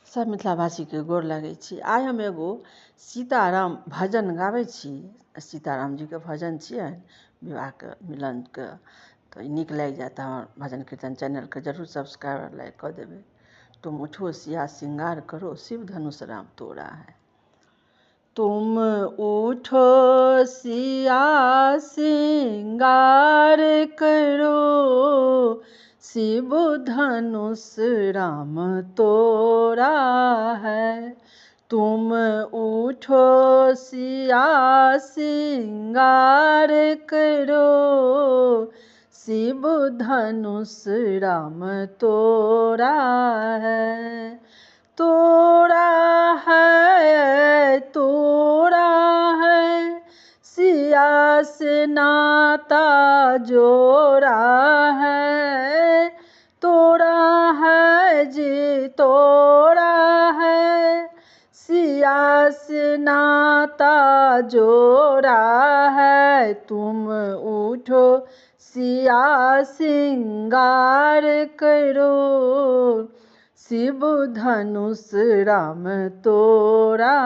सब मिथिलावासी के गोर लागै छी। आइ हम एगो सीताराम भजन गाबै छी। सीताराम जी के भजन छियनि विवाह के मिलन के, तो नीक लागि जाए तऽ हमर भजन कीर्तन चैनल के जरूर सब्सक्राइब लाइक कऽ देबै। तुम उठो सिया श्रृंगार करो, शिव धनुष राम तोड़ा है। तुम उठो सिया श्रृंगार करो, शिव धनुष राम तोड़ा है। तुम उठो सिया श्रृंगार करो, शिव धनुष राम तोड़ा है। तोड़ा है, तोड़ा है, सिया से नाता जोड़ा है। तोड़ा है जी, तोड़ा है, सिया से नाता जोड़ा है। तुम उठो सिया श्रृंगार करो, शिव धनुष राम तोड़ा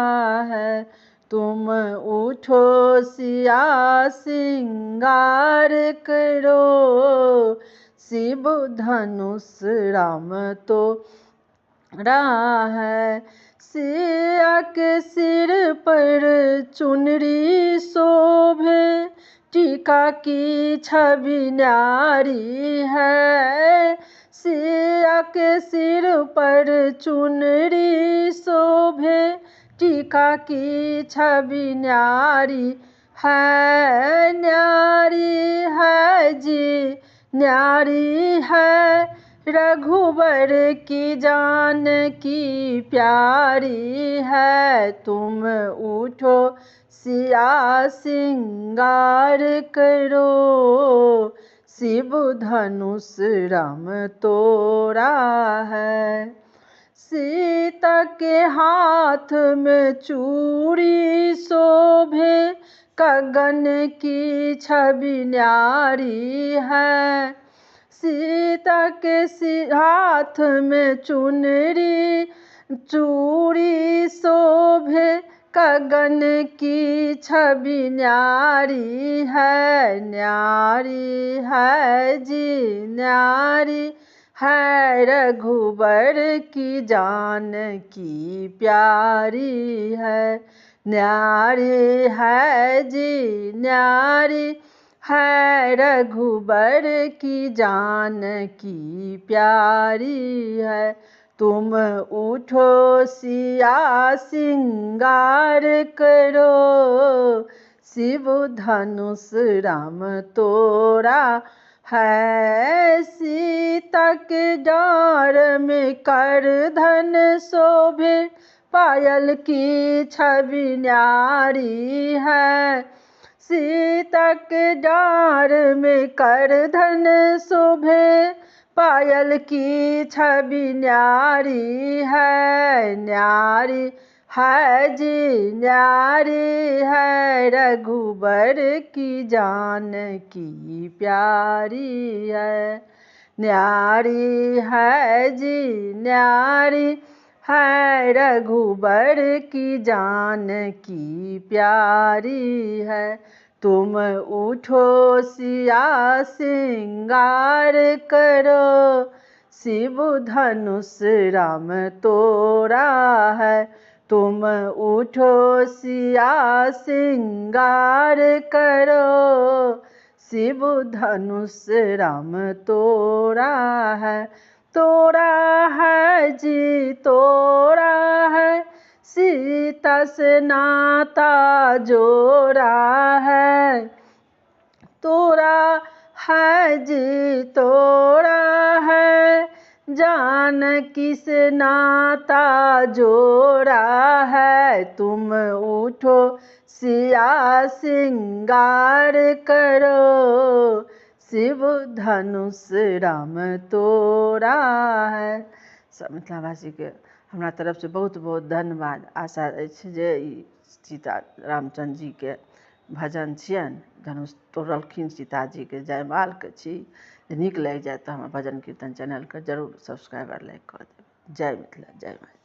है। तुम उठो सिया श्रृंगार करो, शिव धनुष राम तोड़ा है। सिया के सिर पर चुनरी शोभे, टीका की छवि न्यारी है। सिया के सिर पर चुनरी शोभे, टीका की छवि न्यारी है। न्यारी है जी, न्यारी है, रघुबर की जान की प्यारी है। तुम उठो सिया श्रृंगार करो, शिव धनुष राम तोड़ा है। सीता के हाथ में चूड़ी शोभे, गगन की छवि न्यारी है। सीता के हाथ में चुनरी चूड़ी शोभे, गगन की छवि न्यारी है। न्यारी है जी, न्यारी है, रघुबर की जान की प्यारी है। न्यारी है जी, न्यारी है, रघुबर की जान की प्यारी है। तुम उठो सिया श्रृंगार करो, शिव धनुष राम तोड़ा है। सीता के डाँर में करधन शोभे, पायल की छवि न्यारी है। सीता के डाँर में करधन शोभे, पायल की छवि न्यारी है। न्यारी है जी, न्यारी है, रघुबर की जान की प्यारी है। न्यारी है जी, न्यारी है, रघुबर की जान की प्यारी है। तुम उठो सिया श्रृंगार करो, शिव धनुष राम तोड़ा है। तुम उठो सिया श्रृंगार करो, शिव धनुष राम तोड़ा है। तोड़ा है जी, तोड़ा है, सीता से नाता जोड़ा है। तोड़ा है जी, तोड़ा है, जानकी से नाता जोड़ा है। तुम उठो सिया श्रृंगार करो, शिव धनुष राम तोड़ा है। सब मिथिलावासी के हमरा तरफ से बहुत बहुत धन्यवाद। आशा अछि जे ई सीता रामचंद्र जी के भजन छियनि, धनुष तोड़लखिन सीताजी के जयमाल के छी। नीक लागि जाए तऽ हमर भजन कीर्तन चैनल के जरूर सब्सक्राइब और लाइक कऽ देबै। जय मिथिला, जय मैथिली।